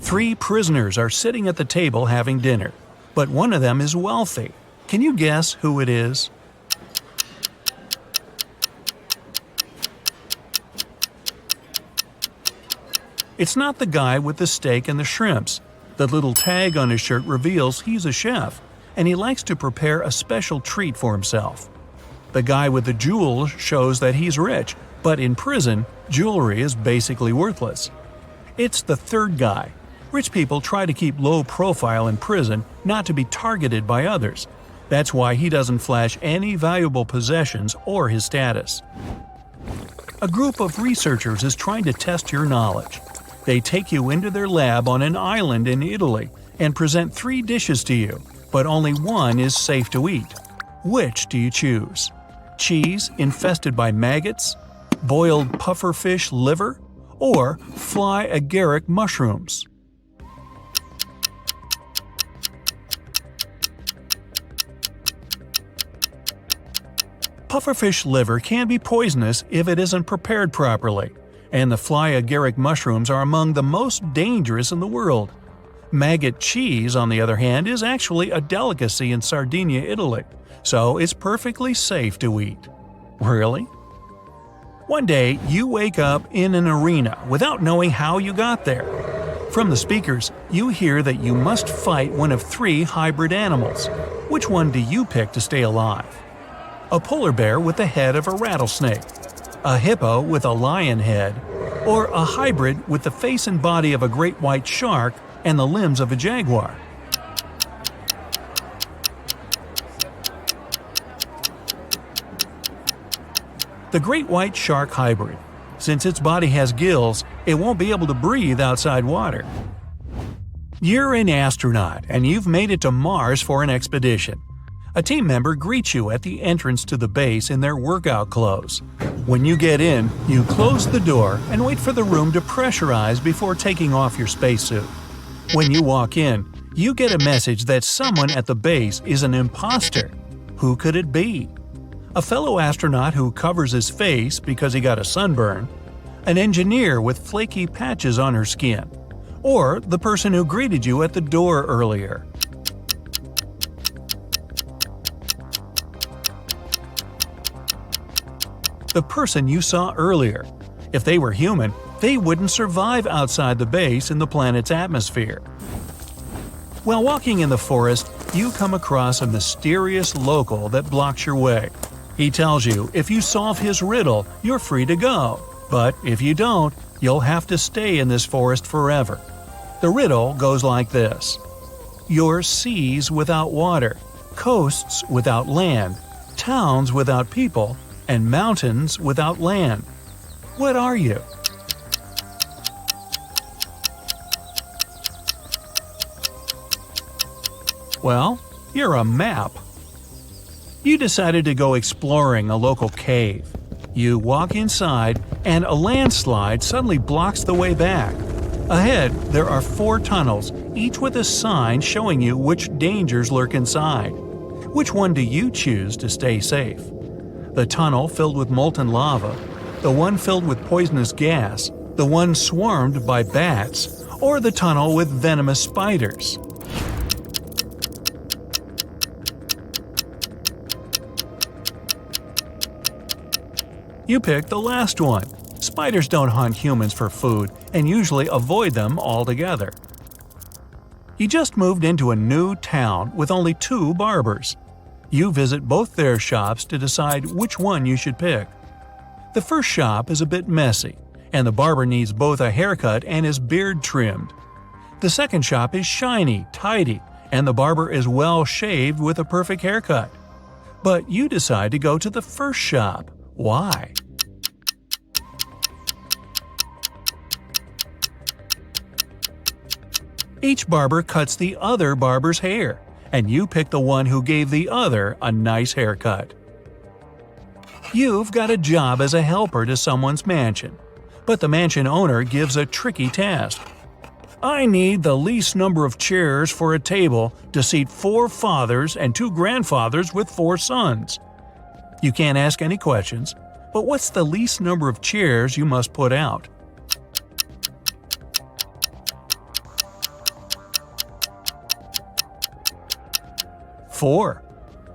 Three prisoners are sitting at the table having dinner, but one of them is wealthy. Can you guess who it is? It's not the guy with the steak and the shrimps. The little tag on his shirt reveals he's a chef, and he likes to prepare a special treat for himself. The guy with the jewels shows that he's rich, but in prison, jewelry is basically worthless. It's the third guy. Rich people try to keep low profile in prison not to be targeted by others. That's why he doesn't flash any valuable possessions or his status. A group of researchers is trying to test your knowledge. They take you into their lab on an island in Italy and present 3 dishes to you, but only one is safe to eat. Which do you choose? Cheese infested by maggots, boiled pufferfish liver, or fly agaric mushrooms? Pufferfish liver can be poisonous if it isn't prepared properly, and the fly agaric mushrooms are among the most dangerous in the world. Maggot cheese, on the other hand, is actually a delicacy in Sardinia, Italy, so it's perfectly safe to eat. Really? One day, you wake up in an arena without knowing how you got there. From the speakers, you hear that you must fight one of 3 hybrid animals. Which one do you pick to stay alive? A polar bear with the head of a rattlesnake, a hippo with a lion head, or a hybrid with the face and body of a great white shark and the limbs of a jaguar? The great white shark hybrid. Since its body has gills, it won't be able to breathe outside water. You're an astronaut and you've made it to Mars for an expedition. A team member greets you at the entrance to the base in their workout clothes. When you get in, you close the door and wait for the room to pressurize before taking off your spacesuit. When you walk in, you get a message that someone at the base is an imposter. Who could it be? A fellow astronaut who covers his face because he got a sunburn, an engineer with flaky patches on her skin, or the person who greeted you at the door earlier. The person you saw earlier. If they were human, they wouldn't survive outside the base in the planet's atmosphere. While walking in the forest, you come across a mysterious local that blocks your way. He tells you if you solve his riddle, you're free to go, but if you don't, you'll have to stay in this forest forever. The riddle goes like this: You're seas without water, coasts without land, towns without people, and mountains without land. What are you? Well, you're a map. You decided to go exploring a local cave. You walk inside, and a landslide suddenly blocks the way back. Ahead, there are 4 tunnels, each with a sign showing you which dangers lurk inside. Which one do you choose to stay safe? The tunnel filled with molten lava, the one filled with poisonous gas, the one swarmed by bats, or the tunnel with venomous spiders? You picked the last one. Spiders don't hunt humans for food and usually avoid them altogether. You just moved into a new town with only 2 barbers. You visit both their shops to decide which one you should pick. The first shop is a bit messy, and the barber needs both a haircut and his beard trimmed. The second shop is shiny, tidy, and the barber is well shaved with a perfect haircut. But you decide to go to the first shop. Why? Each barber cuts the other barber's hair, and you pick the one who gave the other a nice haircut. You've got a job as a helper to someone's mansion, but the mansion owner gives a tricky task. I need the least number of chairs for a table to seat 4 fathers and 2 grandfathers with 4 sons. You can't ask any questions, but what's the least number of chairs you must put out? 4.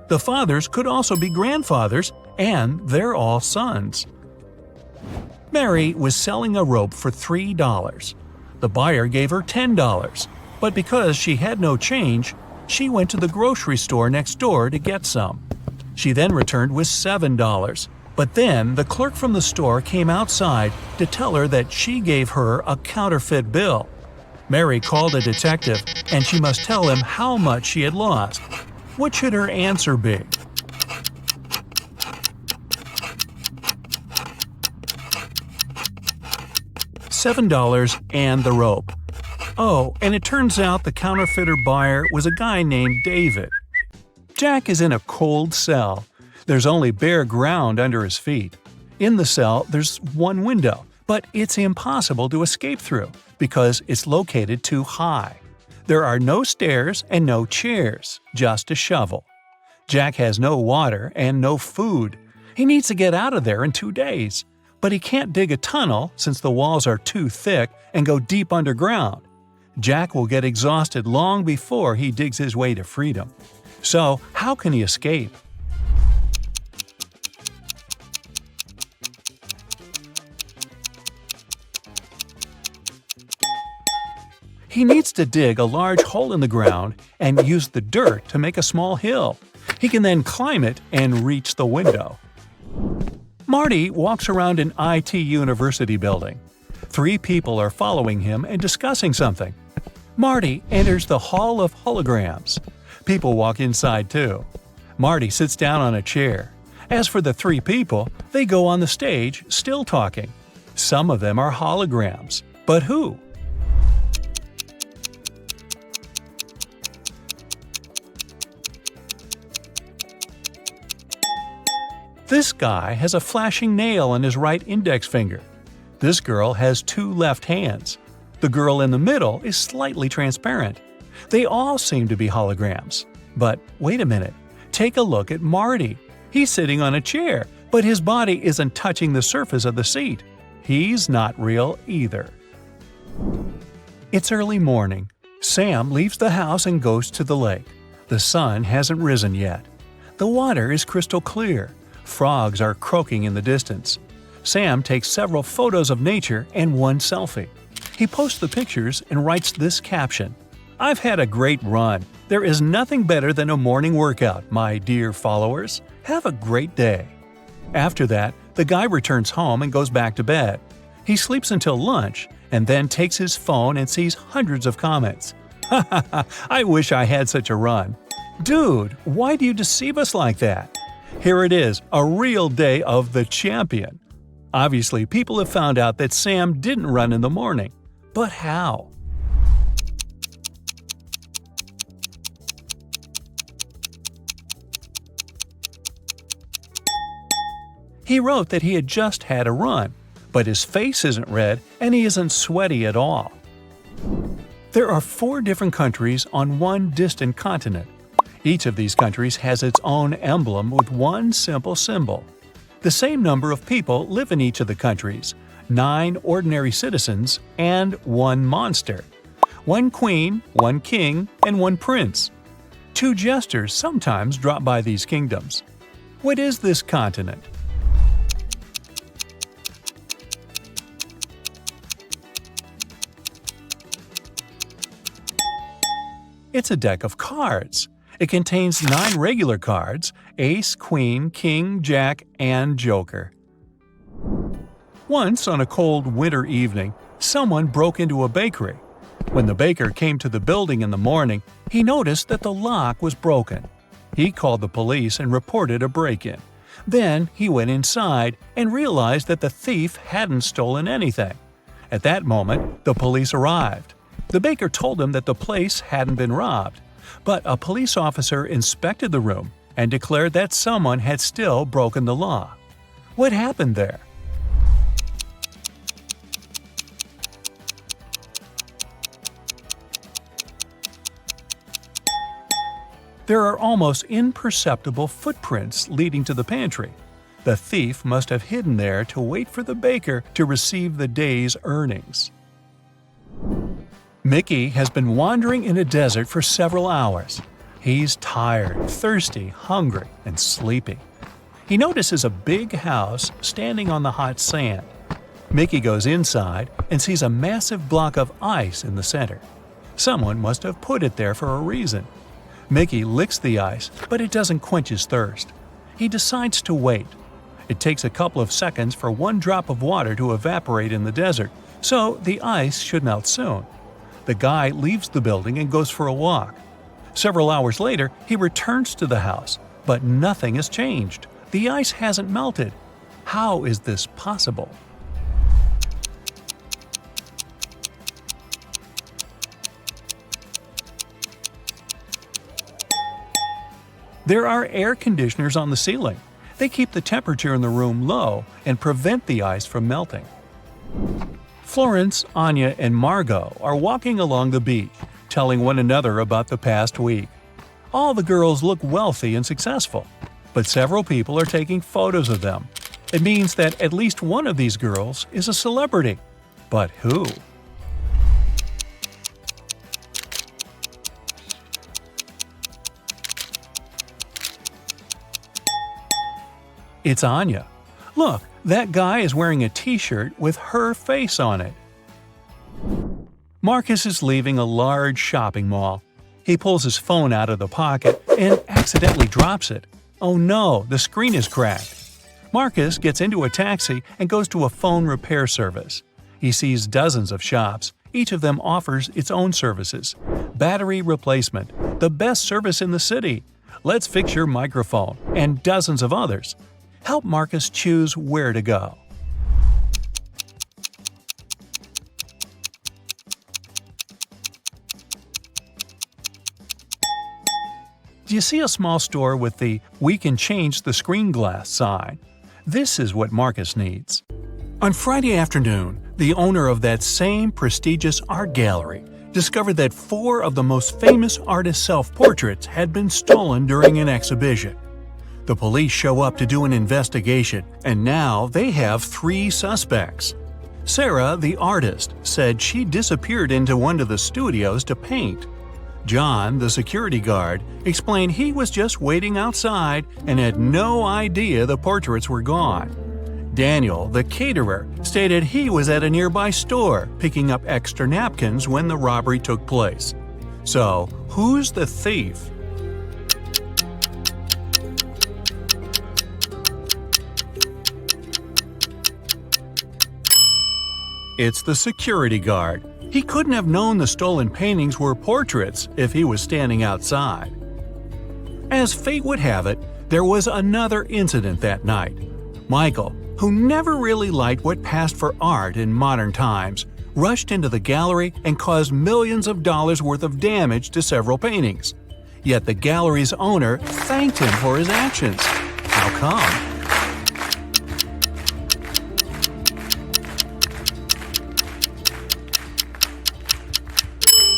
The fathers could also be grandfathers, and they're all sons. Mary was selling a rope for $3. The buyer gave her $10, but because she had no change, she went to the grocery store next door to get some. She then returned with $7, but then the clerk from the store came outside to tell her that she gave her a counterfeit bill. Mary called a detective, and she must tell him how much she had lost. What should her answer be? $7 and the rope. Oh, and it turns out the counterfeiter buyer was a guy named David. Jack is in a cold cell. There's only bare ground under his feet. In the cell, there's one window, but it's impossible to escape through because it's located too high. There are no stairs and no chairs, just a shovel. Jack has no water and no food. He needs to get out of there in 2 days. But he can't dig a tunnel since the walls are too thick and go deep underground. Jack will get exhausted long before he digs his way to freedom. So, how can he escape? He needs to dig a large hole in the ground and use the dirt to make a small hill. He can then climb it and reach the window. Marty walks around an IT university building. 3 people are following him and discussing something. Marty enters the Hall of Holograms. People walk inside too. Marty sits down on a chair. As for the 3 people, they go on the stage, still talking. Some of them are holograms. But who? This guy has a flashing nail on his right index finger. This girl has 2 left hands. The girl in the middle is slightly transparent. They all seem to be holograms. But wait a minute. Take a look at Marty. He's sitting on a chair, but his body isn't touching the surface of the seat. He's not real either. It's early morning. Sam leaves the house and goes to the lake. The sun hasn't risen yet. The water is crystal clear. Frogs are croaking in the distance. Sam takes several photos of nature and one selfie. He posts the pictures and writes this caption: "I've had a great run. There is nothing better than a morning workout, my dear followers. Have a great day." After that, the guy returns home and goes back to bed. He sleeps until lunch and then takes his phone and sees hundreds of comments. "Ha ha ha, I wish I had such a run." Dude, why do you deceive us like that? Here it is, a real day of the champion. Obviously, people have found out that Sam didn't run in the morning. But how? He wrote that he had just had a run, but his face isn't red and he isn't sweaty at all. There are 4 different countries on one distant continent. Each of these countries has its own emblem with one simple symbol. The same number of people live in each of the countries, 9 ordinary citizens and 1 monster. 1 queen, 1 king, and 1 prince. 2 jesters sometimes drop by these kingdoms. What is this continent? It's a deck of cards. It contains 9 regular cards: ace, queen, king, jack, and joker. Once, on a cold winter evening, someone broke into a bakery. When the baker came to the building in the morning, he noticed that the lock was broken. He called the police and reported a break-in. Then he went inside and realized that the thief hadn't stolen anything. At that moment, the police arrived. The baker told him that the place hadn't been robbed. But a police officer inspected the room and declared that someone had still broken the law. What happened there? There are almost imperceptible footprints leading to the pantry. The thief must have hidden there to wait for the baker to receive the day's earnings. Mickey has been wandering in a desert for several hours. He's tired, thirsty, hungry, and sleepy. He notices a big house standing on the hot sand. Mickey goes inside and sees a massive block of ice in the center. Someone must have put it there for a reason. Mickey licks the ice, but it doesn't quench his thirst. He decides to wait. It takes a couple of seconds for one drop of water to evaporate in the desert, so the ice should melt soon. The guy leaves the building and goes for a walk. Several hours later, he returns to the house, but nothing has changed. The ice hasn't melted. How is this possible? There are air conditioners on the ceiling. They keep the temperature in the room low and prevent the ice from melting. Florence, Anya, and Margot are walking along the beach, telling one another about the past week. All the girls look wealthy and successful, but several people are taking photos of them. It means that at least one of these girls is a celebrity. But who? It's Anya. Look, that guy is wearing a t-shirt with her face on it. Marcus is leaving a large shopping mall. He pulls his phone out of the pocket and accidentally drops it. Oh no, the screen is cracked. Marcus gets into a taxi and goes to a phone repair service. He sees dozens of shops. Each of them offers its own services. Battery replacement, the best service in the city. Let's fix your microphone, and dozens of others. Help Marcus choose where to go. Do you see a small store with the "We can change the screen glass" sign? This is what Marcus needs. On Friday afternoon, the owner of that same prestigious art gallery discovered that 4 of the most famous artists' self-portraits had been stolen during an exhibition. The police show up to do an investigation, and now they have 3 suspects. Sarah, the artist, said she disappeared into one of the studios to paint. John, the security guard, explained he was just waiting outside and had no idea the portraits were gone. Daniel, the caterer, stated he was at a nearby store picking up extra napkins when the robbery took place. So, who's the thief? It's the security guard. He couldn't have known the stolen paintings were portraits if he was standing outside. As fate would have it, there was another incident that night. Michael, who never really liked what passed for art in modern times, rushed into the gallery and caused millions of dollars worth of damage to several paintings. Yet the gallery's owner thanked him for his actions. How come?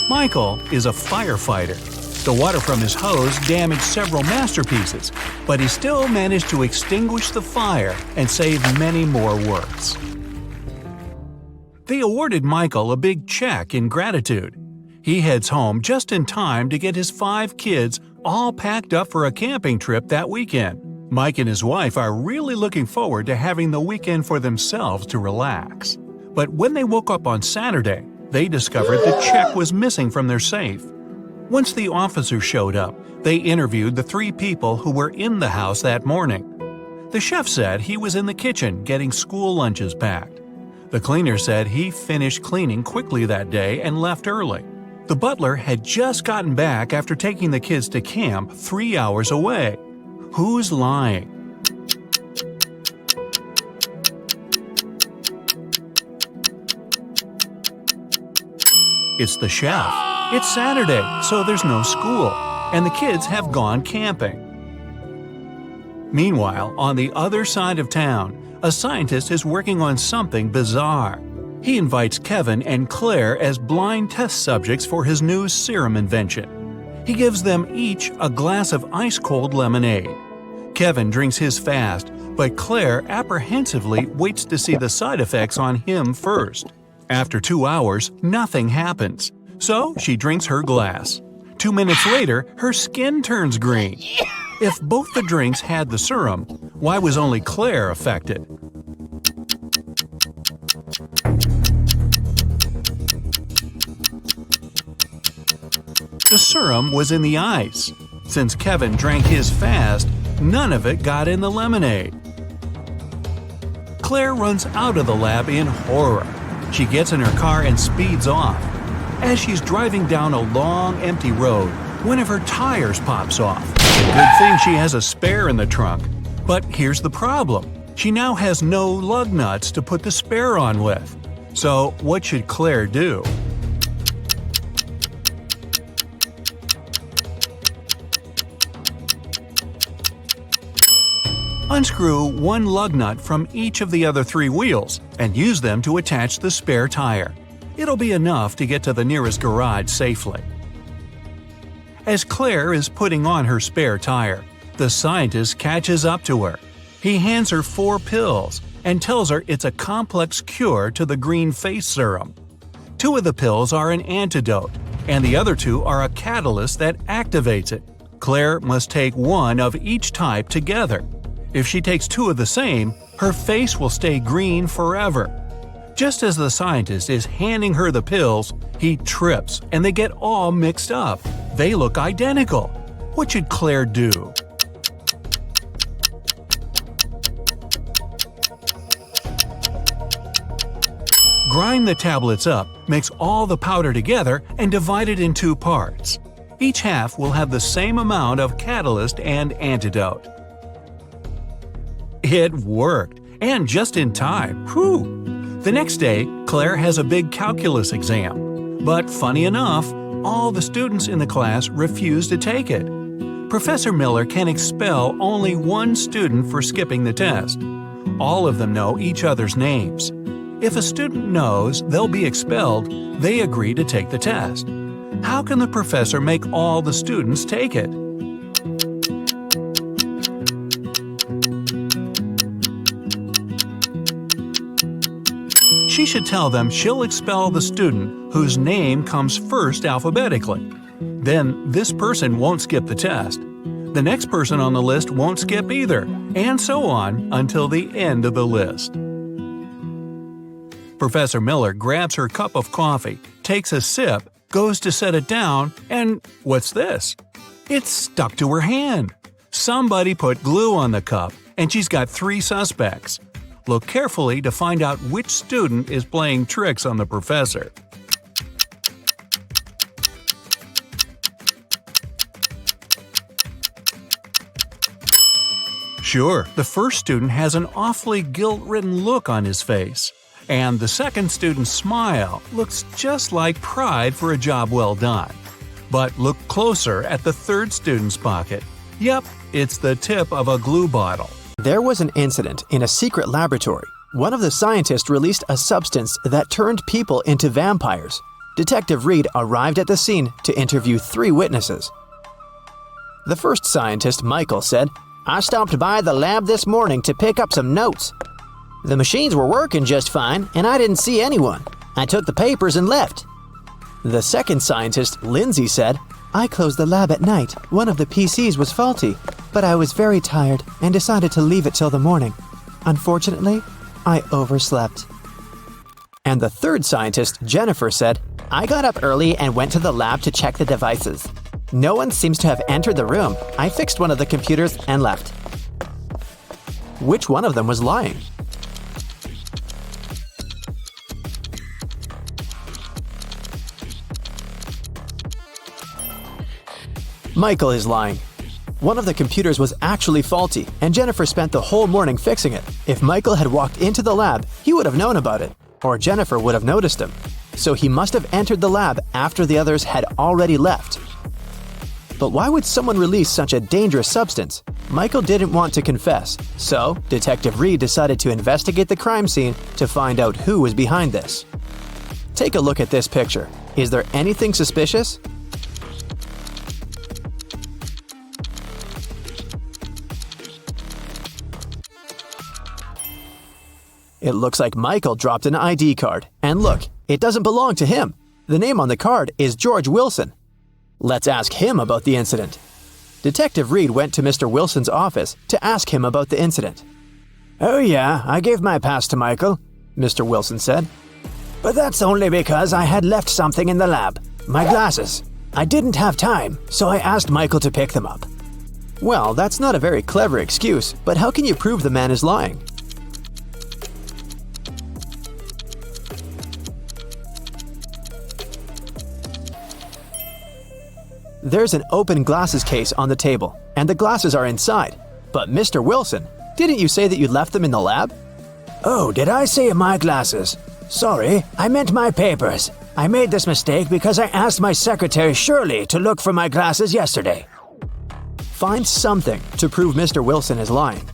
Michael is a firefighter. The water from his hose damaged several masterpieces, but he still managed to extinguish the fire and save many more works. They awarded Michael a big check in gratitude. He heads home just in time to get his 5 kids all packed up for a camping trip that weekend. Mike and his wife are really looking forward to having the weekend for themselves to relax. But when they woke up on Saturday, they discovered the check was missing from their safe. Once the officers showed up, they interviewed the 3 people who were in the house that morning. The chef said he was in the kitchen getting school lunches packed. The cleaner said he finished cleaning quickly that day and left early. The butler had just gotten back after taking the kids to camp 3 hours away. Who's lying? It's the chef. It's Saturday, so there's no school, and the kids have gone camping. Meanwhile, on the other side of town, a scientist is working on something bizarre. He invites Kevin and Claire as blind test subjects for his new serum invention. He gives them each a glass of ice-cold lemonade. Kevin drinks his fast, but Claire apprehensively waits to see the side effects on him first. After 2 hours, nothing happens, so she drinks her glass. 2 minutes later, her skin turns green. If both the drinks had the serum, why was only Claire affected? The serum was in the ice. Since Kevin drank his fast, none of it got in the lemonade. Claire runs out of the lab in horror. She gets in her car and speeds off. As she's driving down a long, empty road, one of her tires pops off. Good thing she has a spare in the trunk. But here's the problem. She now has no lug nuts to put the spare on with. So what should Claire do? Unscrew one lug nut from each of the other 3 wheels and use them to attach the spare tire. It'll be enough to get to the nearest garage safely. As Claire is putting on her spare tire, the scientist catches up to her. He hands her 4 pills and tells her it's a complex cure to the green face serum. 2 of the pills are an antidote, and the other 2 are a catalyst that activates it. Claire must take 1 of each type together. If she takes 2 of the same, her face will stay green forever. Just as the scientist is handing her the pills, he trips and they get all mixed up. They look identical. What should Claire do? Grind the tablets up, mix all the powder together, and divide it in 2 parts. Each half will have the same amount of catalyst and antidote. It worked, and just in time. Whew! The next day, Claire has a big calculus exam. But funny enough, all the students in the class refuse to take it. Professor Miller can expel only 1 student for skipping the test. All of them know each other's names. If a student knows they'll be expelled, they agree to take the test. How can the professor make all the students take it? She should tell them she'll expel the student whose name comes first alphabetically. Then this person won't skip the test. The next person on the list won't skip either, and so on until the end of the list. Professor Miller grabs her cup of coffee, takes a sip, goes to set it down, and what's this? It's stuck to her hand. Somebody put glue on the cup, and she's got 3 suspects. Look carefully to find out which student is playing tricks on the professor. Sure, the first student has an awfully guilt-ridden look on his face. And the second student's smile looks just like pride for a job well done. But look closer at the third student's pocket. Yep, it's the tip of a glue bottle. There was an incident in a secret laboratory. One of the scientists released a substance that turned people into vampires. Detective Reed arrived at the scene to interview 3 witnesses. The first scientist, Michael, said, "I stopped by the lab this morning to pick up some notes. The machines were working just fine, and I didn't see anyone. I took the papers and left." The second scientist, Lindsay, said, "I closed the lab at night. One of the PCs was faulty, but I was very tired and decided to leave it till the morning. Unfortunately, I overslept." And the third scientist, Jennifer, said, "I got up early and went to the lab to check the devices. No one seems to have entered the room. I fixed one of the computers and left." Which one of them was lying? Michael is lying. One of the computers was actually faulty, and Jennifer spent the whole morning fixing it. If Michael had walked into the lab, he would have known about it, or Jennifer would have noticed him. So he must have entered the lab after the others had already left. But why would someone release such a dangerous substance? Michael didn't want to confess, so Detective Reed decided to investigate the crime scene to find out who was behind this. Take a look at this picture. Is there anything suspicious? It looks like Michael dropped an ID card. And look, it doesn't belong to him. The name on the card is George Wilson. Let's ask him about the incident. Detective Reed went to Mr. Wilson's office to ask him about the incident. "Oh yeah, I gave my pass to Michael," Mr. Wilson said. "But that's only because I had left something in the lab. My glasses. I didn't have time, so I asked Michael to pick them up." Well, that's not a very clever excuse, but how can you prove the man is lying? There's an open glasses case on the table, and the glasses are inside. But Mr. Wilson, didn't you say that you left them in the lab? "Oh, did I say my glasses? Sorry, I meant my papers. I made this mistake because I asked my secretary Shirley to look for my glasses yesterday." Find something to prove Mr. Wilson is lying.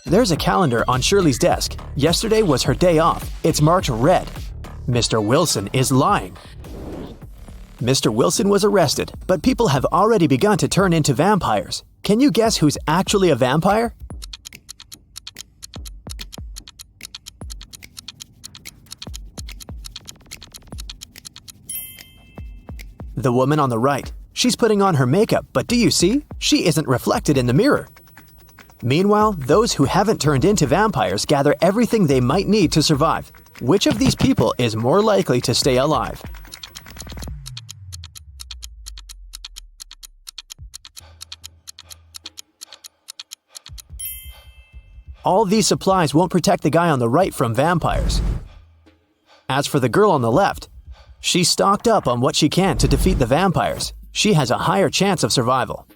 There's a calendar on Shirley's desk. Yesterday was her day off. It's marked red. Mr. Wilson is lying. Mr. Wilson was arrested, but people have already begun to turn into vampires. Can you guess who's actually a vampire? The woman on the right. She's putting on her makeup, but do you see? She isn't reflected in the mirror. Meanwhile, those who haven't turned into vampires gather everything they might need to survive. Which of these people is more likely to stay alive? All these supplies won't protect the guy on the right from vampires. As for the girl on the left, she's stocked up on what she can to defeat the vampires. She has a higher chance of survival.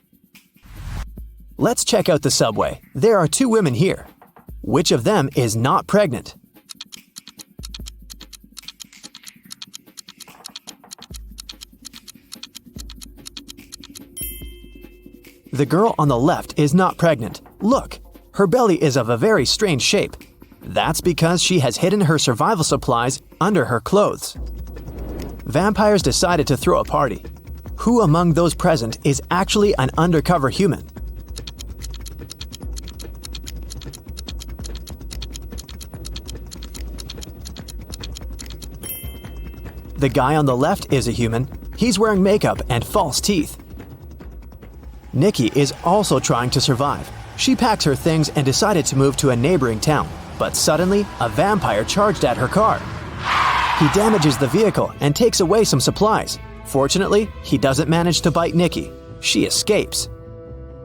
Let's check out the subway. There are two women here. Which of them is not pregnant? The girl on the left is not pregnant. Look, her belly is of a very strange shape. That's because she has hidden her survival supplies under her clothes. Vampires decided to throw a party. Who among those present is actually an undercover human? The guy on the left is a human. He's wearing makeup and false teeth. Nikki is also trying to survive. She packs her things and decided to move to a neighboring town. But suddenly, a vampire charged at her car. He damages the vehicle and takes away some supplies. Fortunately, he doesn't manage to bite Nikki. She escapes.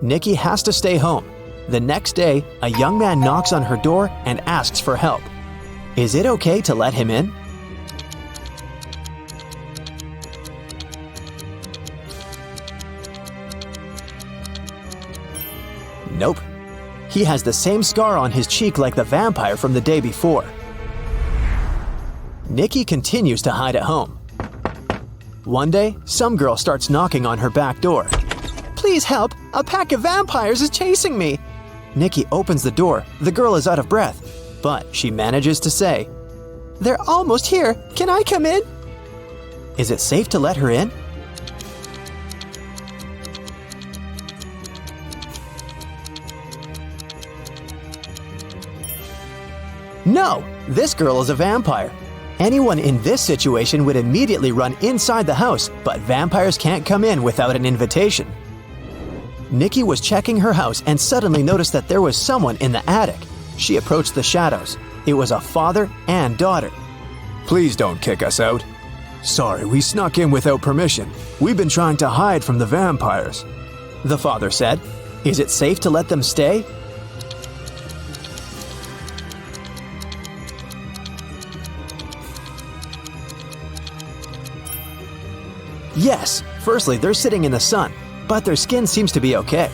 Nikki has to stay home. The next day, a young man knocks on her door and asks for help. Is it okay to let him in? Nope. He has the same scar on his cheek like the vampire from the day before. Nikki continues to hide at home. One day, some girl starts knocking on her back door. "Please help! A pack of vampires is chasing me!" Nikki opens the door. The girl is out of breath, but she manages to say, "They're almost here. Can I come in?" Is it safe to let her in? No, this girl is a vampire. Anyone in this situation would immediately run inside the house, but vampires can't come in without an invitation. Nikki was checking her house and suddenly noticed that there was someone in the attic. She approached the shadows. It was a father and daughter. "Please don't kick us out." "Sorry, we snuck in without permission. We've been trying to hide from the vampires," the father said. "Is it safe to let them stay?" Yes, firstly, they're sitting in the sun, but their skin seems to be okay.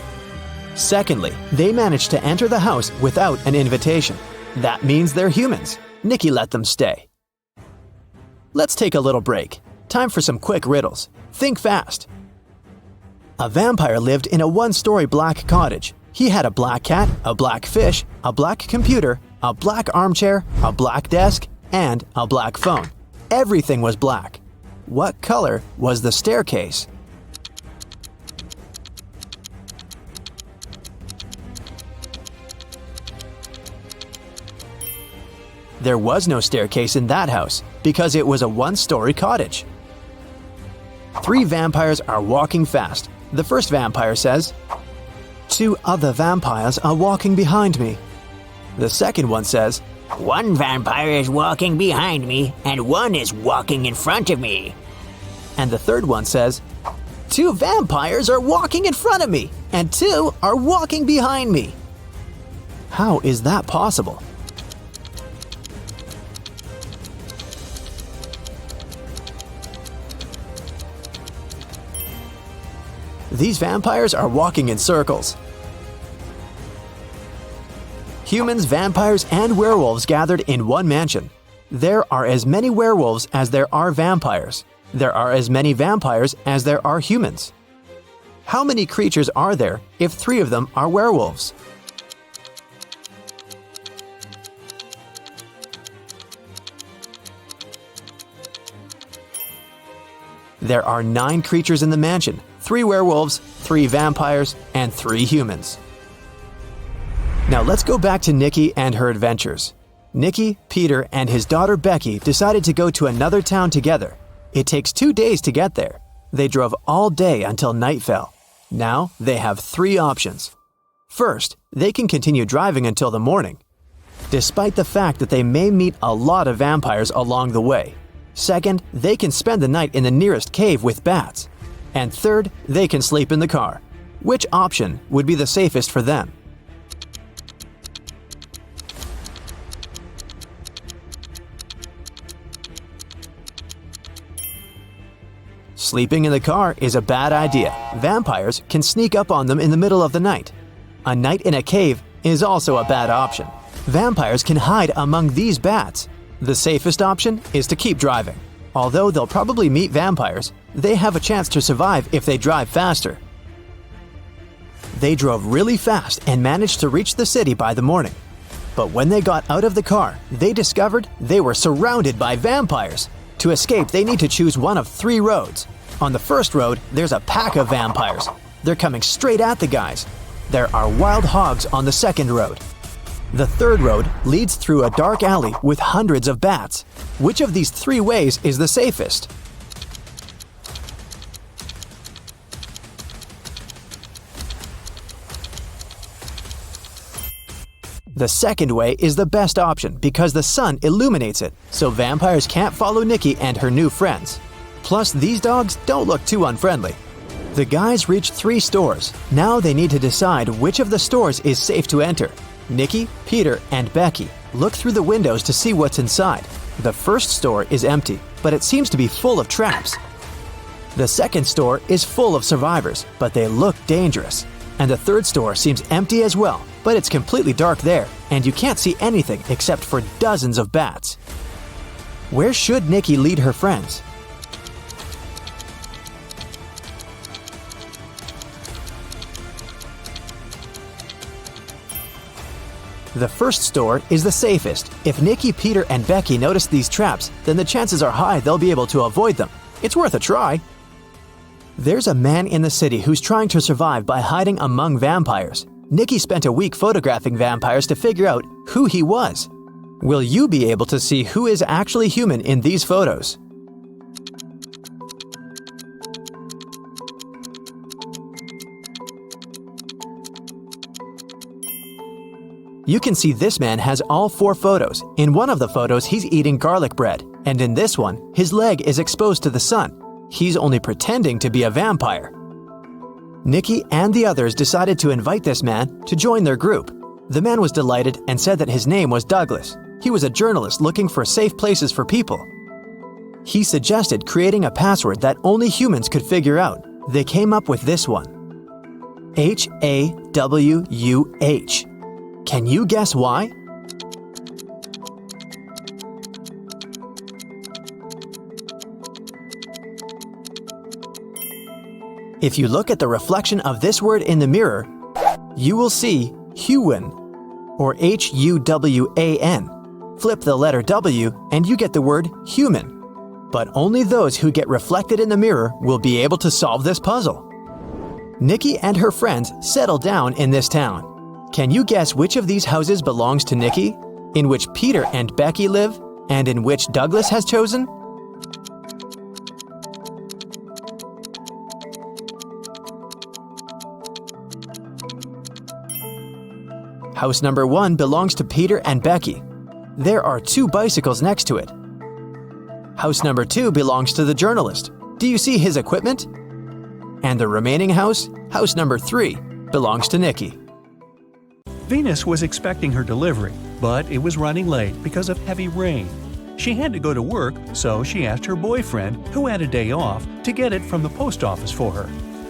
Secondly, they managed to enter the house without an invitation. That means they're humans. Nikki let them stay. Let's take a little break. Time for some quick riddles. Think fast. A vampire lived in a one-story black cottage. He had a black cat, a black fish, a black computer, a black armchair, a black desk, and a black phone. Everything was black. What color was the staircase? There was no staircase in that house because it was a one-story cottage. 3 vampires are walking fast. The first vampire says, "2 other vampires are walking behind me." The second one says, One vampire is walking behind me, and one is walking in front of me. and the third one says, "2 vampires are walking in front of me, and 2 are walking behind me." How is that possible? These vampires are walking in circles. Humans, vampires, and werewolves gathered in one mansion. There are as many werewolves as there are vampires. There are as many vampires as there are humans. How many creatures are there if 3 of them are werewolves? There are 9 creatures in the mansion, 3 werewolves, 3 vampires, and 3 humans. Now let's go back to Nikki and her adventures. Nikki, Peter, and his daughter Becky decided to go to another town together. It takes 2 days to get there. They drove all day until night fell. Now they have 3 options. First, they can continue driving until the morning, despite the fact that they may meet a lot of vampires along the way. Second, they can spend the night in the nearest cave with bats. And third, they can sleep in the car. Which option would be the safest for them? Sleeping in the car is a bad idea. Vampires can sneak up on them in the middle of the night. A night in a cave is also a bad option. Vampires can hide among these bats. The safest option is to keep driving. Although they'll probably meet vampires, they have a chance to survive if they drive faster. They drove really fast and managed to reach the city by the morning. But when they got out of the car, they discovered they were surrounded by vampires. To escape, they need to choose one of 3 roads. On the first road, there's a pack of vampires. They're coming straight at the guys. There are wild hogs on the second road. The third road leads through a dark alley with hundreds of bats. Which of these 3 ways is the safest? The second way is the best option because the sun illuminates it, so vampires can't follow Nikki and her new friends. Plus, these dogs don't look too unfriendly. The guys reach 3 stores. Now they need to decide which of the stores is safe to enter. Nikki, Peter, and Becky look through the windows to see what's inside. The first store is empty, but it seems to be full of traps. The second store is full of survivors, but they look dangerous. And the third store seems empty as well, but it's completely dark there, and you can't see anything except for dozens of bats. Where should Nikki lead her friends? The first store is the safest. If Nikki, Peter, and Becky notice these traps, then the chances are high they'll be able to avoid them. It's worth a try. There's a man in the city who's trying to survive by hiding among vampires. Nikki spent a week photographing vampires to figure out who he was. Will you be able to see who is actually human in these photos? You can see this man has all 4 photos. In one of the photos, he's eating garlic bread, and in this one, his leg is exposed to the sun. He's only pretending to be a vampire. Nikki and the others decided to invite this man to join their group. The man was delighted and said that his name was Douglas. He was a journalist looking for safe places for people. He suggested creating a password that only humans could figure out. They came up with this one: HAWUH. Can you guess why? If you look at the reflection of this word in the mirror, you will see Huan, or Huwan. Flip the letter W and you get the word human. But only those who get reflected in the mirror will be able to solve this puzzle. Nikki and her friends settle down in this town. Can you guess which of these houses belongs to Nikki? in which Peter and Becky live, and in which Douglas has chosen? House number 1 belongs to Peter and Becky. There are 2 bicycles next to it. House number 2 belongs to the journalist. Do you see his equipment? And the remaining house, house number 3, belongs to Nikki. Venus was expecting her delivery, but it was running late because of heavy rain. She had to go to work, so she asked her boyfriend, who had a day off, to get it from the post office for her.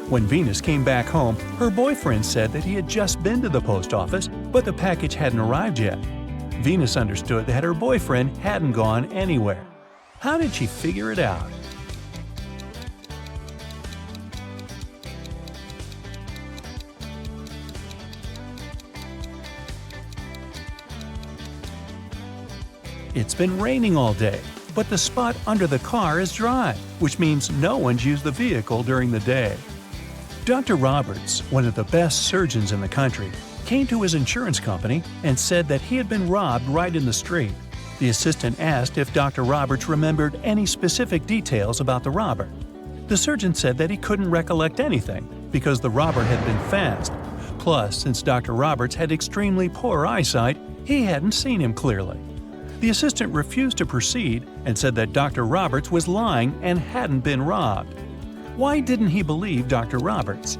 When Venus came back home, her boyfriend said that he had just been to the post office, but the package hadn't arrived yet. Venus understood that her boyfriend hadn't gone anywhere. How did she figure it out? It's been raining all day, but the spot under the car is dry, which means no one's used the vehicle during the day. Dr. Roberts, one of the best surgeons in the country, came to his insurance company and said that he had been robbed right in the street. The assistant asked if Dr. Roberts remembered any specific details about the robber. The surgeon said that he couldn't recollect anything because the robber had been fast. Plus, since Dr. Roberts had extremely poor eyesight, he hadn't seen him clearly. The assistant refused to proceed and said that Dr. Roberts was lying and hadn't been robbed. Why didn't he believe Dr. Roberts?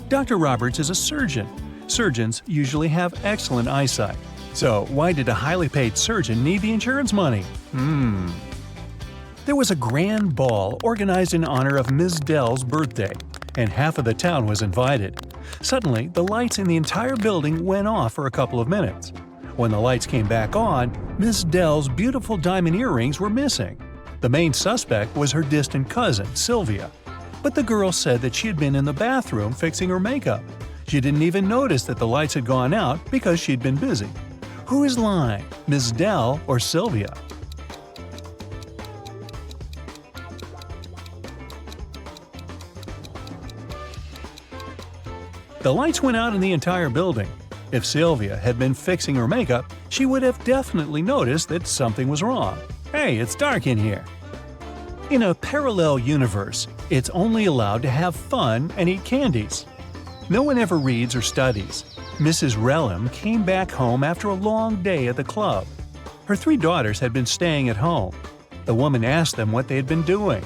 Dr. Roberts is a surgeon. Surgeons usually have excellent eyesight. So why did a highly paid surgeon need the insurance money? There was a grand ball organized in honor of Ms. Dell's birthday, and half of the town was invited. Suddenly, the lights in the entire building went off for a couple of minutes. When the lights came back on, Ms. Dell's beautiful diamond earrings were missing. The main suspect was her distant cousin, Sylvia. But the girl said that she had been in the bathroom fixing her makeup. She didn't even notice that the lights had gone out because she'd been busy. Who is lying, Ms. Dell or Sylvia? The lights went out in the entire building. If Sylvia had been fixing her makeup, she would have definitely noticed that something was wrong. Hey, it's dark in here. In a parallel universe, it's only allowed to have fun and eat candies. No one ever reads or studies. Mrs. Relham came back home after a long day at the club. Her 3 daughters had been staying at home. The woman asked them what they had been doing.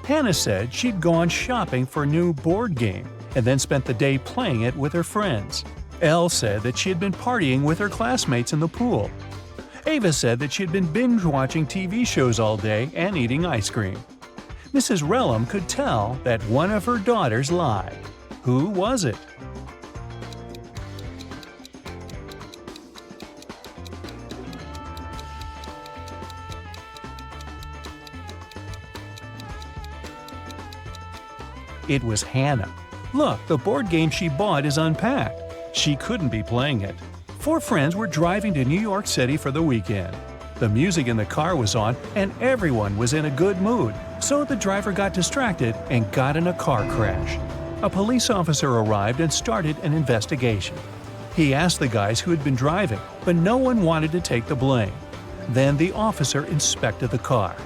Hannah said she'd gone shopping for a new board game and then spent the day playing it with her friends. Elle said that she had been partying with her classmates in the pool. Ava said that she had been binge-watching TV shows all day and eating ice cream. Mrs. Relham could tell that one of her daughters lied. Who was it? It was Hannah. Look, the board game she bought is unpacked. She couldn't be playing it. 4 friends were driving to New York City for the weekend. The music in the car was on and everyone was in a good mood, so the driver got distracted and got in a car crash. A police officer arrived and started an investigation. He asked the guys who had been driving, but no one wanted to take the blame. Then the officer inspected the car.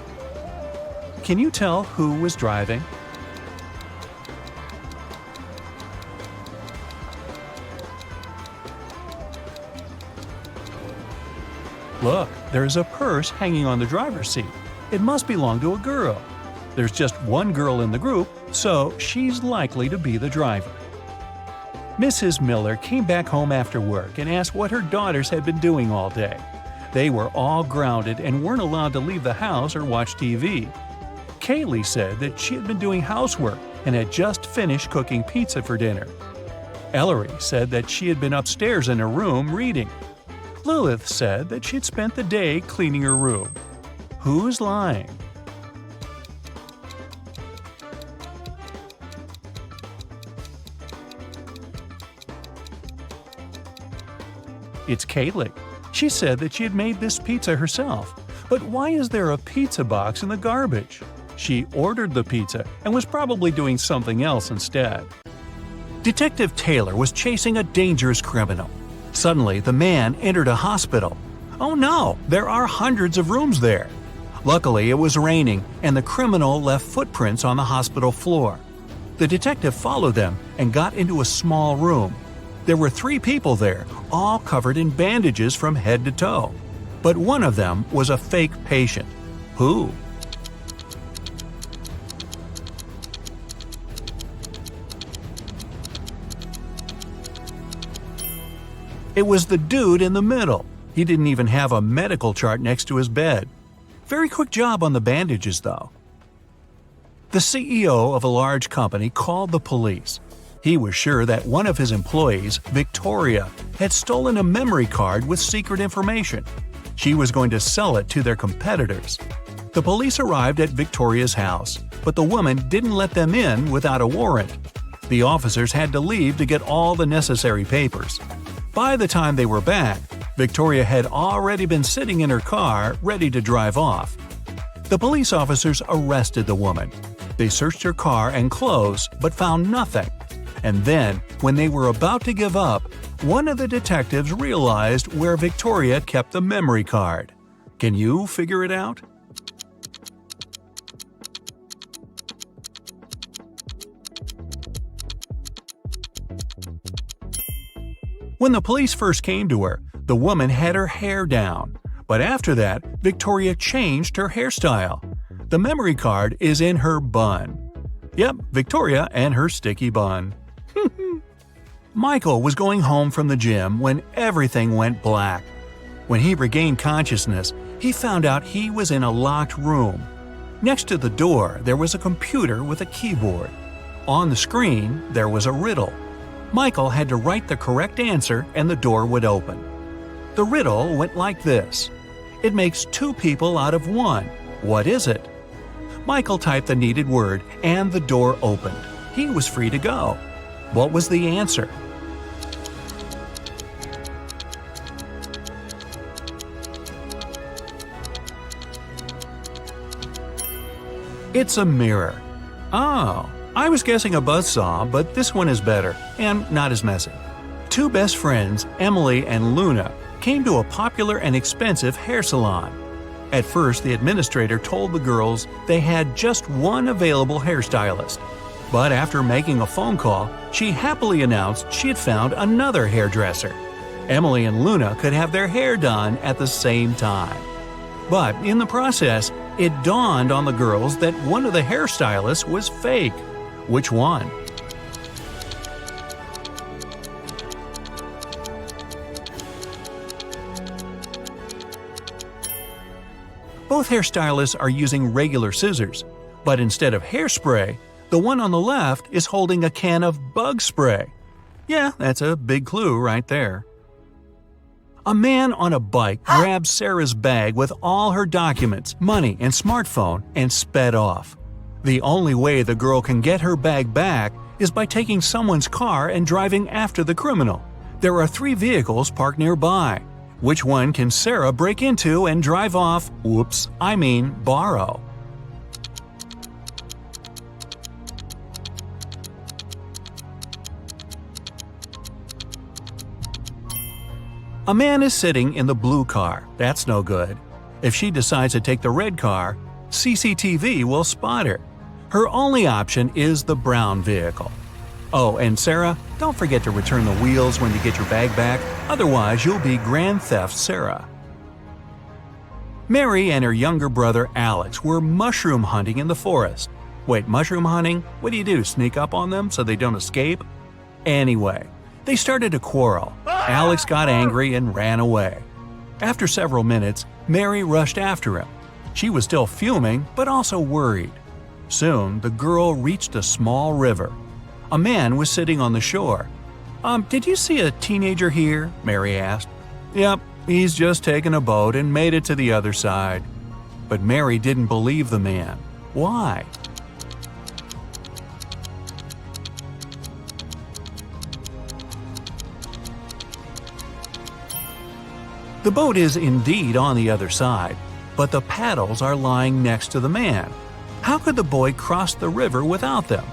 Can you tell who was driving? Look, there's a purse hanging on the driver's seat. It must belong to a girl. There's just one girl in the group, so she's likely to be the driver. Mrs. Miller came back home after work and asked what her daughters had been doing all day. They were all grounded and weren't allowed to leave the house or watch TV. Kaylee said that she had been doing housework and had just finished cooking pizza for dinner. Ellery said that she had been upstairs in her room reading. Lilith said that she'd spent the day cleaning her room. Who's lying? It's Kaylee. She said that she had made this pizza herself. But why is there a pizza box in the garbage? She ordered the pizza and was probably doing something else instead. Detective Taylor was chasing a dangerous criminal. Suddenly, the man entered a hospital. Oh no, there are hundreds of rooms there. Luckily, it was raining, and the criminal left footprints on the hospital floor. The detective followed them and got into a small room. There were 3 people there, all covered in bandages from head to toe. But one of them was a fake patient. Who? It was the dude in the middle. He didn't even have a medical chart next to his bed. Very quick job on the bandages, though. The CEO of a large company called the police. He was sure that one of his employees, Victoria, had stolen a memory card with secret information. She was going to sell it to their competitors. The police arrived at Victoria's house, but the woman didn't let them in without a warrant. The officers had to leave to get all the necessary papers. By the time they were back, Victoria had already been sitting in her car, ready to drive off. The police officers arrested the woman. They searched her car and clothes, but found nothing. And then, when they were about to give up, one of the detectives realized where Victoria kept the memory card. Can you figure it out? When the police first came to her, the woman had her hair down. But after that, Victoria changed her hairstyle. The memory card is in her bun. Yep, Victoria and her sticky bun. Michael was going home from the gym when everything went black. When he regained consciousness, he found out he was in a locked room. Next to the door, there was a computer with a keyboard. On the screen, there was a riddle. Michael had to write the correct answer and the door would open. The riddle went like this. It makes 2 people out of 1. What is it? Michael typed the needed word and the door opened. He was free to go. What was the answer? It's a mirror. Oh, I was guessing a buzzsaw, but this one is better and not as messy. 2 best friends, Emily and Luna, came to a popular and expensive hair salon. At first, the administrator told the girls they had just one available hairstylist. But after making a phone call, she happily announced she had found another hairdresser. Emily and Luna could have their hair done at the same time. But in the process, it dawned on the girls that one of the hairstylists was fake. Which one? Both hairstylists are using regular scissors, but instead of hairspray, the one on the left is holding a can of bug spray. Yeah, that's a big clue right there. A man on a bike grabbed Sarah's bag with all her documents, money, and smartphone and sped off. The only way the girl can get her bag back is by taking someone's car and driving after the criminal. There are 3 vehicles parked nearby. Which one can Sarah break into and drive off? Borrow. A man is sitting in the blue car. That's no good. If she decides to take the red car, CCTV will spot her. Her only option is the brown vehicle. Oh, and Sarah, don't forget to return the wheels when you get your bag back, otherwise you'll be Grand Theft Sarah. Mary and her younger brother Alex were mushroom hunting in the forest. Wait, mushroom hunting? What do? Sneak up on them so they don't escape? Anyway, they started a quarrel. Alex got angry and ran away. After several minutes, Mary rushed after him. She was still fuming, but also worried. Soon, the girl reached a small river. A man was sitting on the shore. Did you see a teenager here?" Mary asked. "Yep, he's just taken a boat and made it to the other side." But Mary didn't believe the man. Why? The boat is indeed on the other side, but the paddles are lying next to the man. How could the boy cross the river without them?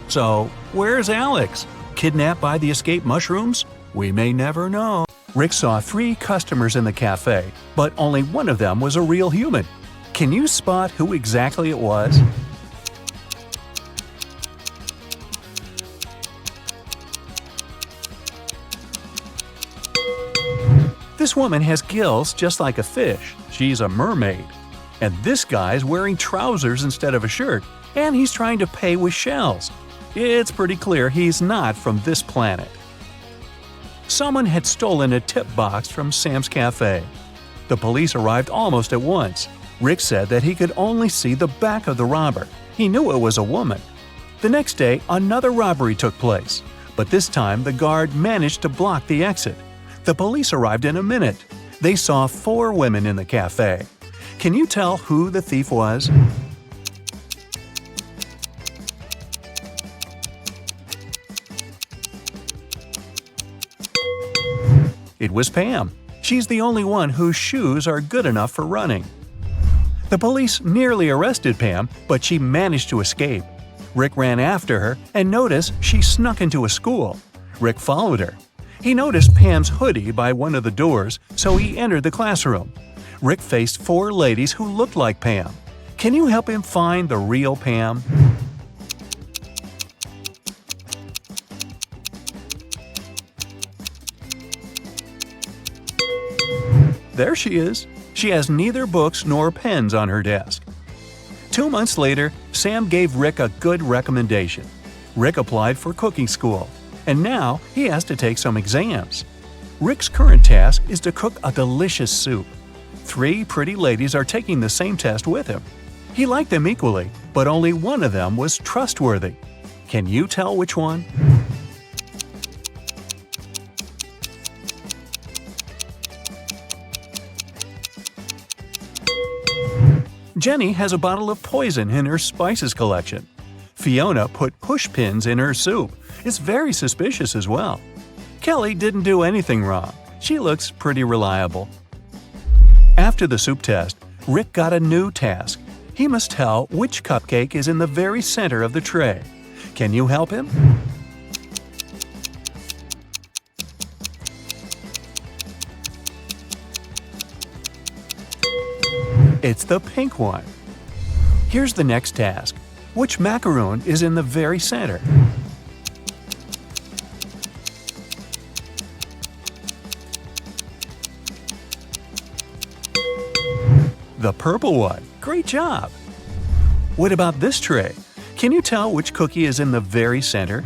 So, where's Alex? Kidnapped by the escaped mushrooms? We may never know. Rick saw 3 customers in the cafe, but only one of them was a real human. Can you spot who exactly it was? This woman has gills just like a fish. She's a mermaid. And this guy's wearing trousers instead of a shirt, and he's trying to pay with shells. It's pretty clear he's not from this planet. Someone had stolen a tip box from Sam's cafe. The police arrived almost at once. Rick said that he could only see the back of the robber. He knew it was a woman. The next day, another robbery took place, but this time the guard managed to block the exit. The police arrived in a minute. They saw 4 women in the cafe. Can you tell who the thief was? It was Pam. She's the only one whose shoes are good enough for running. The police nearly arrested Pam, but she managed to escape. Rick ran after her and noticed she snuck into a school. Rick followed her. He noticed Pam's hoodie by one of the doors, so he entered the classroom. Rick faced 4 ladies who looked like Pam. Can you help him find the real Pam? There she is. She has neither books nor pens on her desk. 2 months later, Sam gave Rick a good recommendation. Rick applied for cooking school, and now he has to take some exams. Rick's current task is to cook a delicious soup. 3 pretty ladies are taking the same test with him. He liked them equally, but only one of them was trustworthy. Can you tell which one? Jenny has a bottle of poison in her spices collection. Fiona put push pins in her soup. It's very suspicious as well. Kelly didn't do anything wrong. She looks pretty reliable. After the soup test, Rick got a new task. He must tell which cupcake is in the very center of the tray. Can you help him? It's the pink one. Here's the next task. Which macaroon is in the very center? The purple one. Great job! What about this tray? Can you tell which cookie is in the very center?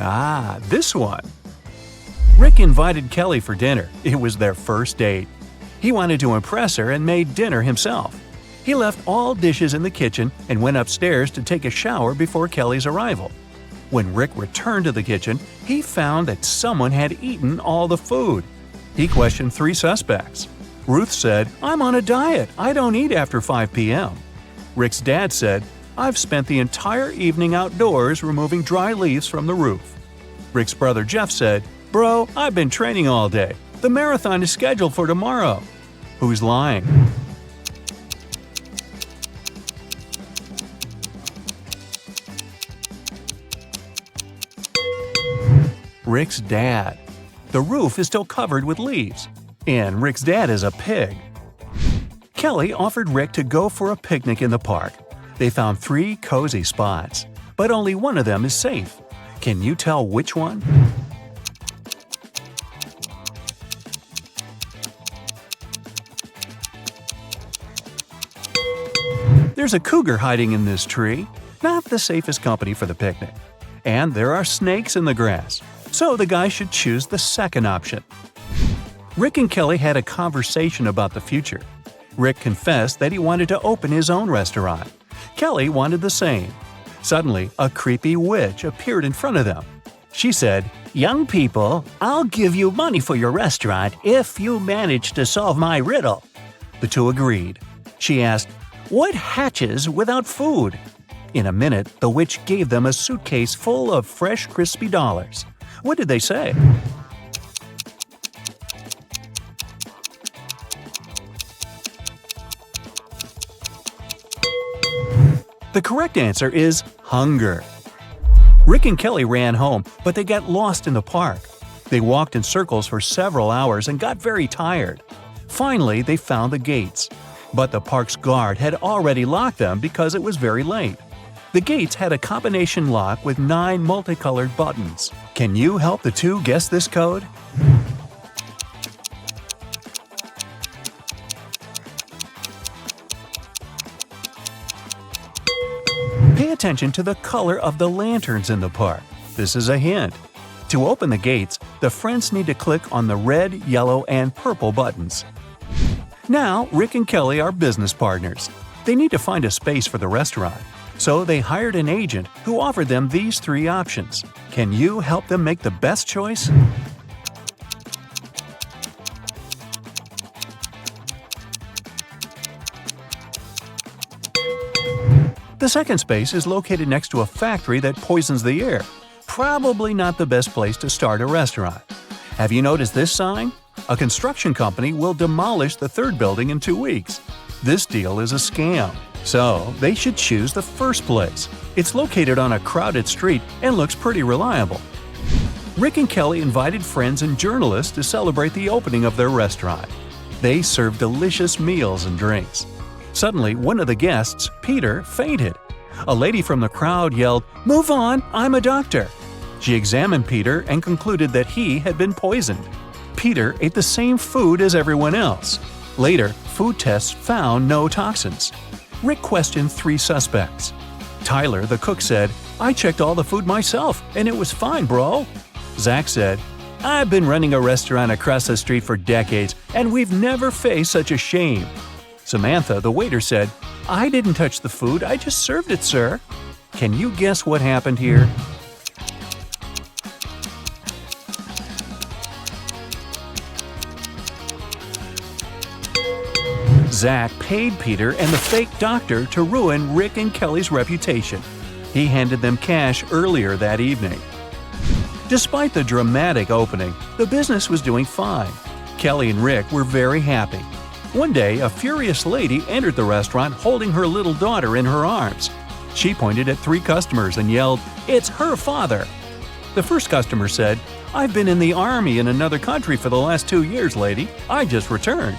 Ah, this one. Rick invited Kelly for dinner. It was their first date. He wanted to impress her and made dinner himself. He left all dishes in the kitchen and went upstairs to take a shower before Kelly's arrival. When Rick returned to the kitchen, he found that someone had eaten all the food. He questioned 3 suspects. Ruth said, "I'm on a diet. I don't eat after 5 p.m." Rick's dad said, "I've spent the entire evening outdoors removing dry leaves from the roof." Rick's brother Jeff said, "Bro, I've been training all day. The marathon is scheduled for tomorrow." Who's lying? Rick's dad. The roof is still covered with leaves, and Rick's dad is a pig. Kelly offered Rick to go for a picnic in the park. They found 3 cozy spots, but only one of them is safe. Can you tell which one? There's a cougar hiding in this tree. Not the safest company for the picnic. And there are snakes in the grass, so the guy should choose the second option. Rick and Kelly had a conversation about the future. Rick confessed that he wanted to open his own restaurant. Kelly wanted the same. Suddenly, a creepy witch appeared in front of them. She said, "Young people, I'll give you money for your restaurant if you manage to solve my riddle." The 2 agreed. She asked, "What hatches without food?" In a minute, the witch gave them a suitcase full of fresh, crispy dollars. What did they say? The correct answer is hunger. Rick and Kelly ran home, but they got lost in the park. They walked in circles for several hours and got very tired. Finally, they found the gates. But the park's guard had already locked them because it was very late. The gates had a combination lock with 9 multicolored buttons. Can you help the two guess this code? Pay attention to the color of the lanterns in the park. This is a hint. To open the gates, the friends need to click on the red, yellow, and purple buttons. Now, Rick and Kelly are business partners. They need to find a space for the restaurant. So they hired an agent who offered them these 3 options. Can you help them make the best choice? The second space is located next to a factory that poisons the air. Probably not the best place to start a restaurant. Have you noticed this sign? A construction company will demolish the 3rd building in 2 weeks. This deal is a scam. So, they should choose the first place. It's located on a crowded street and looks pretty reliable. Rick and Kelly invited friends and journalists to celebrate the opening of their restaurant. They served delicious meals and drinks. Suddenly, one of the guests, Peter, fainted. A lady from the crowd yelled, "Move on, I'm a doctor." She examined Peter and concluded that he had been poisoned. Peter ate the same food as everyone else. Later, food tests found no toxins. Rick questioned 3 suspects. Tyler, the cook, said, "I checked all the food myself, and it was fine, bro." Zach said, "I've been running a restaurant across the street for decades, and we've never faced such a shame." Samantha, the waiter, said, "I didn't touch the food, I just served it, sir." Can you guess what happened here? Zach paid Peter and the fake doctor to ruin Rick and Kelly's reputation. He handed them cash earlier that evening. Despite the dramatic opening, the business was doing fine. Kelly and Rick were very happy. One day, a furious lady entered the restaurant holding her little daughter in her arms. She pointed at 3 customers and yelled, "It's her father!" The first customer said, "I've been in the army in another country for the last 2 years, lady. I just returned."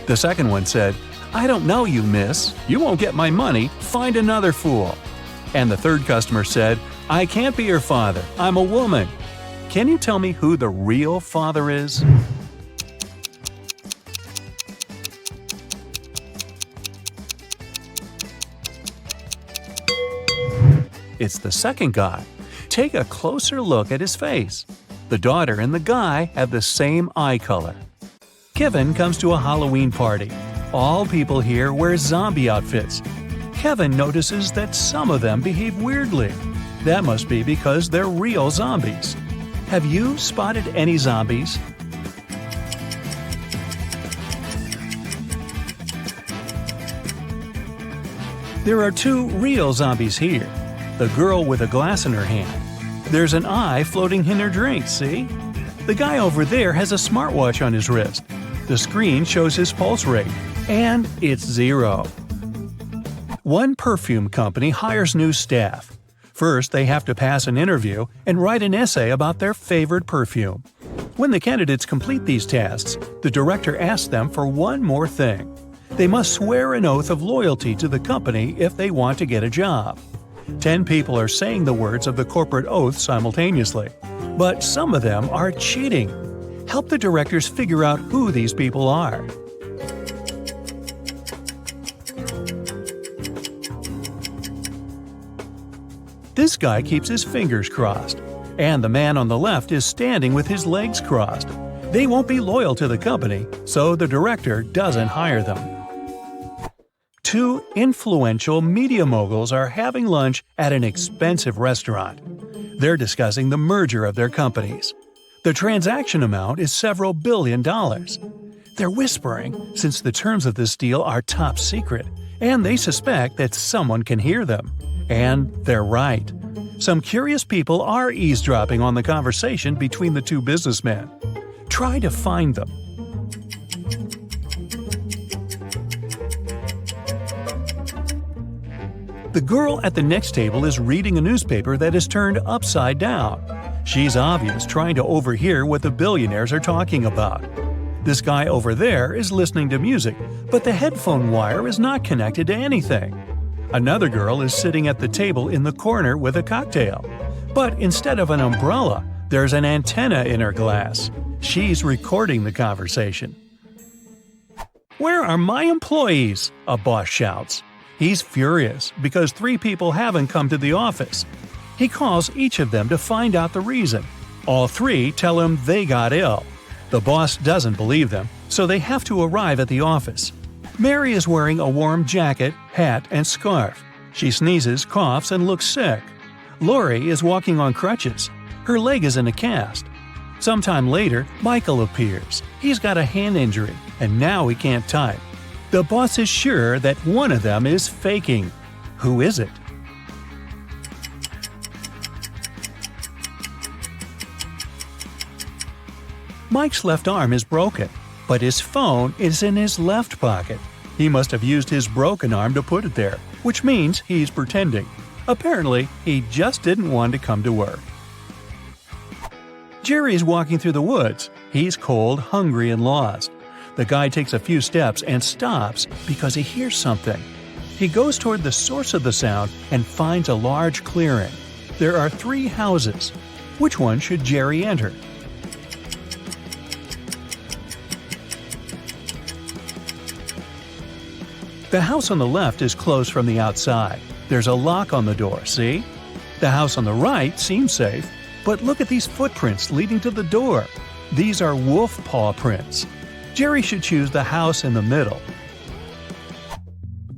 The second one said, "I don't know you, miss. You won't get my money. Find another fool." And the third customer said, "I can't be your father. I'm a woman." Can you tell me who the real father is? It's the second guy. Take a closer look at his face. The daughter and the guy have the same eye color. Kevin comes to a Halloween party. All people here wear zombie outfits. Kevin notices that some of them behave weirdly. That must be because they're real zombies. Have you spotted any zombies? There are 2 real zombies here. The girl with a glass in her hand. There's an eye floating in her drink, see? The guy over there has a smartwatch on his wrist. The screen shows his pulse rate, and it's 0. One perfume company hires new staff. First, they have to pass an interview and write an essay about their favorite perfume. When the candidates complete these tasks, the director asks them for one more thing. They must swear an oath of loyalty to the company if they want to get a job. 10 people are saying the words of the corporate oath simultaneously, but some of them are cheating. Help the directors figure out who these people are. This guy keeps his fingers crossed, and the man on the left is standing with his legs crossed. They won't be loyal to the company, so the director doesn't hire them. 2 influential media moguls are having lunch at an expensive restaurant. They're discussing the merger of their companies. The transaction amount is several $billion. They're whispering since the terms of this deal are top secret, and they suspect that someone can hear them. And they're right. Some curious people are eavesdropping on the conversation between the 2 businessmen. Try to find them. The girl at the next table is reading a newspaper that is turned upside down. She's obvious trying to overhear what the billionaires are talking about. This guy over there is listening to music, but the headphone wire is not connected to anything. Another girl is sitting at the table in the corner with a cocktail. But instead of an umbrella, there's an antenna in her glass. She's recording the conversation. "Where are my employees?" a boss shouts. He's furious because 3 people haven't come to the office. He calls each of them to find out the reason. All 3 tell him they got ill. The boss doesn't believe them, so they have to arrive at the office. Mary is wearing a warm jacket, hat, and scarf. She sneezes, coughs, and looks sick. Lori is walking on crutches. Her leg is in a cast. Sometime later, Michael appears. He's got a hand injury, and now he can't type. The boss is sure that one of them is faking. Who is it? Mike's left arm is broken, but his phone is in his left pocket. He must have used his broken arm to put it there, which means he's pretending. Apparently, he just didn't want to come to work. Jerry's walking through the woods. He's cold, hungry, and lost. The guy takes a few steps and stops because he hears something. He goes toward the source of the sound and finds a large clearing. There are 3 houses. Which one should Jerry enter? The house on the left is closed from the outside. There's a lock on the door, see? The house on the right seems safe, but look at these footprints leading to the door. These are wolf paw prints. Jerry should choose the house in the middle.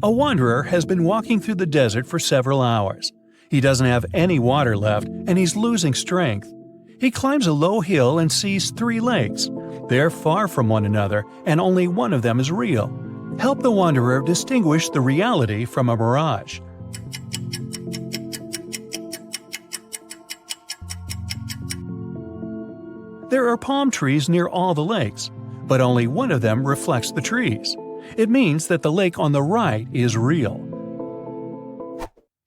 A wanderer has been walking through the desert for several hours. He doesn't have any water left and he's losing strength. He climbs a low hill and sees 3 lakes. They're far from one another and only one of them is real. Help the wanderer distinguish the reality from a mirage. There are palm trees near all the lakes, but only one of them reflects the trees. It means that the lake on the right is real.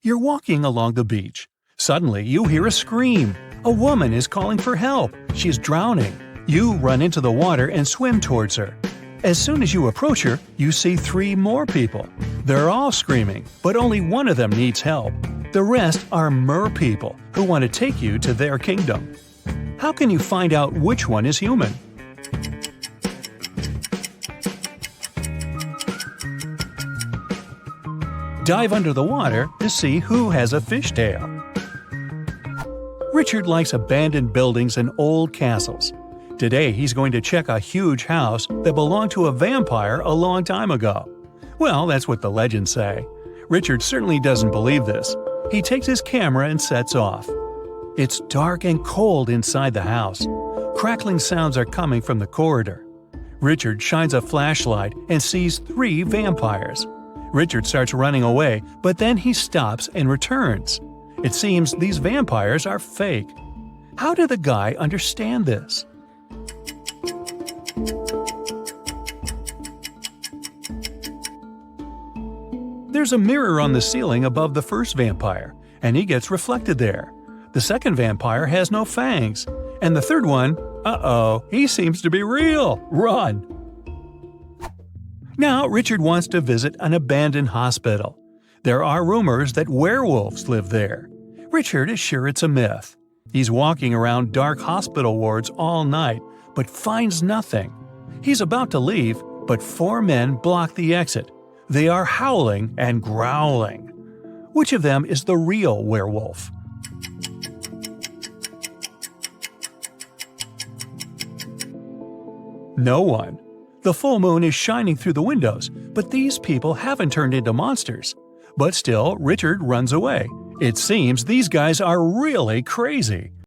You're walking along the beach. Suddenly, you hear a scream. A woman is calling for help. She's drowning. You run into the water and swim towards her. As soon as you approach her, you see 3 more people. They're all screaming, but only one of them needs help. The rest are mer people who want to take you to their kingdom. How can you find out which one is human? Dive under the water to see who has a fishtail. Richard likes abandoned buildings and old castles. Today he's going to check a huge house that belonged to a vampire a long time ago. Well, that's what the legends say. Richard certainly doesn't believe this. He takes his camera and sets off. It's dark and cold inside the house. Crackling sounds are coming from the corridor. Richard shines a flashlight and sees 3 vampires. Richard starts running away, but then he stops and returns. It seems these vampires are fake. How did the guy understand this? There's a mirror on the ceiling above the first vampire, and he gets reflected there. The second vampire has no fangs, and the third one, he seems to be real. Run! Now Richard wants to visit an abandoned hospital. There are rumors that werewolves live there. Richard is sure it's a myth. He's walking around dark hospital wards all night, but finds nothing. He's about to leave, but 4 men block the exit. They are howling and growling. Which of them is the real werewolf? No one. The full moon is shining through the windows, but these people haven't turned into monsters. But still, Richard runs away. It seems these guys are really crazy.